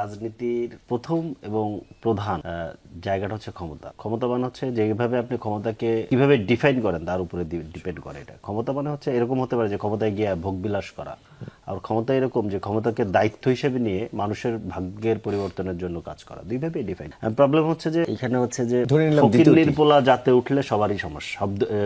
রাজনীতির প্রথম এবং প্রধান জায়গাটা হচ্ছে ক্ষমতা। ক্ষমতা মানে হচ্ছে যেভাবে আপনি ক্ষমতাকে কিভাবে ডিফাইন করেন তার উপরে ডিপেন্ড করে। এটা ক্ষমতা মানে হচ্ছে এরকম হতে পারে যে ক্ষমতায় গিয়ে ভোগবিলাস করা, আর ক্ষমতা এরকম যে ক্ষমতাকে দায়িত্ব হিসেবে নিয়ে মানুষের ভাগ্যের পরিবর্তনের জন্য কাজ করা। দুইভাবেই ডিফাইন। প্রবলেম হচ্ছে যে এখানে হচ্ছে যে ফকিন্নির পোলা যাতে উঠলে সবারই সমস্যা,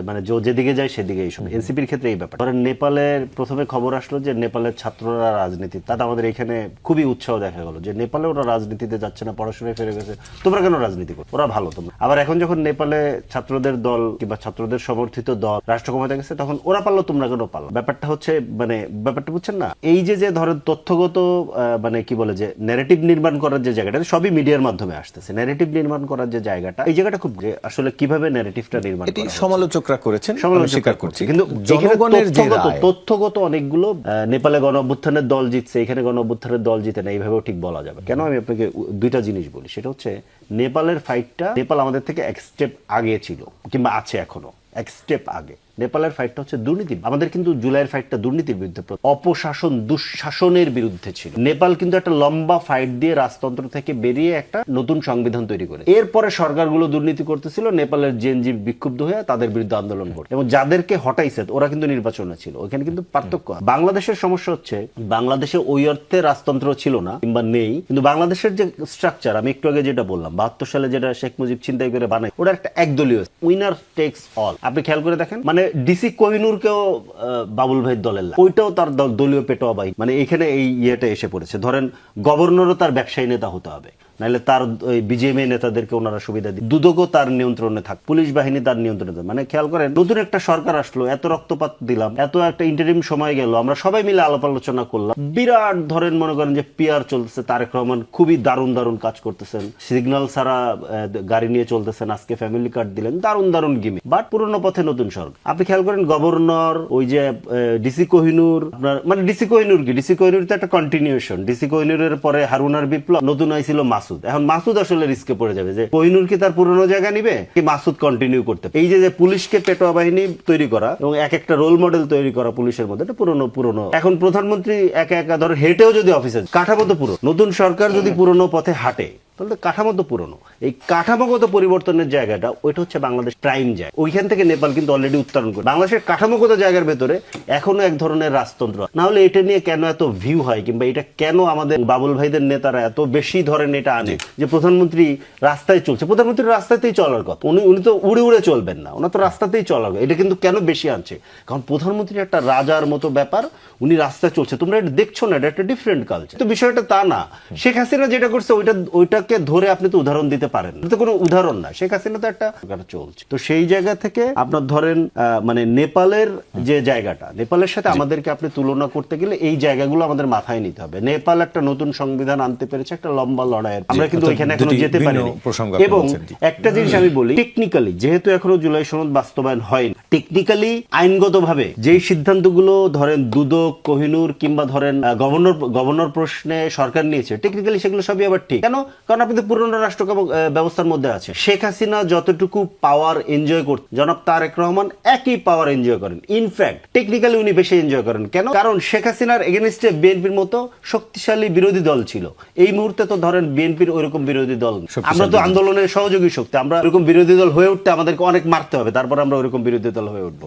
মানে যেদিকে যায় সেদিকেই সমস্যা। এনসিপির ক্ষেত্রে এই ব্যাপার। ধরেন নেপালের প্রথমে খবর আসলো যে নেপালের ছাত্ররা রাজনীতি, তাতে আমাদের এখানে খুবই উৎসাহ দেখা গেল যে নেপালে ওরা রাজনীতিতে যাচ্ছে না, পড়াশোনায় ফিরে গেছে, তোমরা কেন রাজনীতি করো, ওরা ভালো তোমরা। আবার এখন যখন নেপালে ছাত্রদের দল কিংবা ছাত্রদের সমর্থিত দল রাষ্ট্র ক্ষমতায় গেছে, তখন ওরা পারলো তোমরা কেন পারলো। ব্যাপারটা হচ্ছে মানে ব্যাপারটা বুঝছেন না, এই যে ধরেন তথ্যগত মানে কি বলে যে ন্যারেটিভ নির্মাণ করার যে জায়গাটা, সবই মিডিয়ার মাধ্যমে আসতেছে। ন্যারেটিভ নির্মাণ করার যে জায়গাটা, এই জায়গাটা খুব যে আসলে কিভাবে ন্যারেটিভটা নির্মাণ করা, এটি সমালোচকরা করেছেন, স্বীকার করছি। কিন্তু জনগণের তথ্যগত অনেকগুলো নেপালে গণ অভ্যুত্থানের দল জিতছে, এখানে গণ অভ্যুত্থানের দল জিতে না, এইভাবেও ঠিক বলা যাবে। কেন আমি আপনাকে দুইটা জিনিস বলি, সেটা হচ্ছে নেপালের ফাইটটা, নেপাল আমাদের থেকে এক স্টেপ আগে ছিল কিংবা আছে এখনো এক স্টেপ আগে। নেপালের ফাইটটা হচ্ছে দুর্নীতি। আমাদের কিন্তু জুলাইয়ের ফাইটটা দুর্নীতির বিরুদ্ধে, অপশাসন দুঃশাসনের বিরুদ্ধে ছিল। নেপাল কিন্তু একটা লম্বা ফাইট দিয়ে রাজতন্ত্র থেকে বেরিয়ে একটা নতুন সংবিধান তৈরি করে, এরপরে সরকারগুলো দুর্নীতি করতেছিল, নেপালের জেনজি বিক্ষুব্ধ হয়ে তাদের বিরুদ্ধে আন্দোলন করে, এবং যাদেরকে হটাইছে ওরা কিন্তু নির্বাচনে ছিল। ওইখানে কিন্তু পার্থক্য। বাংলাদেশের সমস্যা হচ্ছে বাংলাদেশে ওই অর্থে রাজতন্ত্র ছিল না কিংবা নেই, কিন্তু বাংলাদেশের যে স্ট্রাকচার, আমি একটু আগে যেটা বললাম 72 সালে যেটা শেখ মুজিব ছিনতাই করে বানায়, ওটা একটা একদলীয়, উইনার টেক্স অল। আপনি খেয়াল করে দেখেন, মানে ডিসি কোহিনুরকেও বাবুল ভাইয়ের দলের, ওইটাও তার দলীয় পেটোয়া বাই, মানে এখানে এই ইয়েটা এসে পড়েছে। ধরেন গভর্নরও তার ব্যবসায়ী নেতা হতে হবে, নাহলে তার বিজেএমএ নেতাদেরকে ওনারা সুবিধা দিই, দুদকও তার নিয়ন্ত্রণে থাক, পুলিশ বাহিনী তার নিয়ন্ত্রণে থাক। মানে খেয়াল করেন, নতুন একটা সরকার আসলো, এত রক্তপাত দিলাম, এত একটা ইন্টারিম সময় গেল, আমরা সবাই মিলে আলাপ আলোচনা করলাম, বিরাট ধরেন মনে করেন যে পিআর চলতেছে, তারেক রহমান খুবই দারুণ দারুণ কাজ করতেছেন, সিগন্যাল ছাড়া গাড়ি নিয়ে চলতেছেন, আজকে ফ্যামিলি কার্ড দিলেন, দারুণ দারুণ গিমি, বাট পুরনো পথে নতুন সরকার। আপনি খেয়াল করেন গভর্নর, ওই যে ডিসি কোহিনুর, আপনার মানে ডিসি কোহিনুর কি, ডিসি কোহিনুর তো একটা কন্টিনিউশন। ডিসি কোহিনুরের পরে হারুনার বিপ্লব, নতুন আইছিল মাসুদ। এখন মাসুদ আসলে রিস্কে পড়ে যাবে যে কোহিনুর কি তার পুরনো জায়গা নিবে, কি মাসুদ কন্টিনিউ করতে। এই যে পুলিশকে পেটোয়া বাহিনী তৈরি করা এবং এক একটা রোল মডেল তৈরি করা পুলিশের মধ্যে, এটা পুরনো। এখন প্রধানমন্ত্রী একা একা ধর হেঁটেও যদি অফিসে, কাঠামো পুরো, নতুন সরকার যদি পুরনো পথে হাঁটে, তাহলে কাঠামো তো পুরনো। এই কাঠামোগত পরিবর্তনের জায়গাটা, ওইটা হচ্ছে বাংলাদেশ প্রাইম জায়গা। ওইখান থেকে নেপাল কিন্তু অলরেডি উত্তরণ করে। বাংলাদেশের কাঠামোগত জায়গার ভেতরে এখনো এক ধরনের রাজতন্ত্র। না হলে এটা নিয়ে কেন এত ভিউ হয়, কিংবা এটা কেন আমাদের বাবুল ভাইদের নেতারা এত বেশি ধরেন এটা আনে যে প্রধানমন্ত্রী রাস্তায় চলছে। প্রধানমন্ত্রী রাস্তাতেই চলার কথা, উনি তো উড়ে উড়ে চলবেন না, ওনার তো রাস্তাতেই চলার। এটা কিন্তু কেন বেশি আনছে, কারণ প্রধানমন্ত্রী একটা রাজার মতো ব্যাপার, উনি রাস্তায় চলছে, তোমরা এটা দেখছো না, এটা একটা ডিফারেন্ট কালচার। তো বিষয়টা তা না। শেখ হাসিনা যেটা করছে ওইটাকে ধরে আপনি তো উদাহরণ দিতে পারেন, তো কোনো উদাহরণ না। শেখ হাসিনা তো একটা চলছে। তো সেই জায়গা থেকে আপনার ধরেন মানে নেপালের যে জায়গাটা, নেপালের সাথে আমাদেরকে আপনি তুলনা করতে গেলে এই জায়গাগুলো আমাদের মাথায় নিতে হবে। নেপাল একটা নতুন সংবিধান আনতে পেরেছে, একটা লম্বা লড়াইয়ের, আমরা কিন্তু ওইখানে এখনো যেতে পারিনি। এবং একটা জিনিস আমি বলি, টেকনিক্যালি যেহেতু এখনো জুলাই সনদ বাস্তবায়ন হয়নি, টেকনিক্যালি আইনগতভাবে যেই সিদ্ধান্তগুলো ধরেন দুদক, কোহিনুর কিংবা ধরেন গভর্নর প্রশ্নে সরকার নিয়েছে, টেকনিক্যালি সেগুলো সবই আবার ঠিক। কেন? কারণ আপনি তো পুরনো রাষ্ট্র ব্যবস্থার মধ্যে আছে। শেখ হাসিনা যতটুকু পাওয়ার এনজয় করতে, জনাব তারেক রহমান একই পাওয়ার এনজয় করেন। ইনফ্যাক্ট টেকনিক্যালি উনি বেশি এনজয় করেন। কেন? কারণ শেখ হাসিনার এগেনস্টে বিএনপির মতো শক্তিশালী বিরোধী দল ছিল। এই মুহূর্তে তো ধরেন বিএনপির ওইরকম বিরোধী দল, আমরা তো আন্দোলনের সহযোগী শক্তি, আমরা ওইরকম বিরোধী দল হয়ে উঠতে আমাদেরকে অনেক মারতে হবে, তারপর আমরা ওইরকম বিরোধী দল হয়ে উঠবো।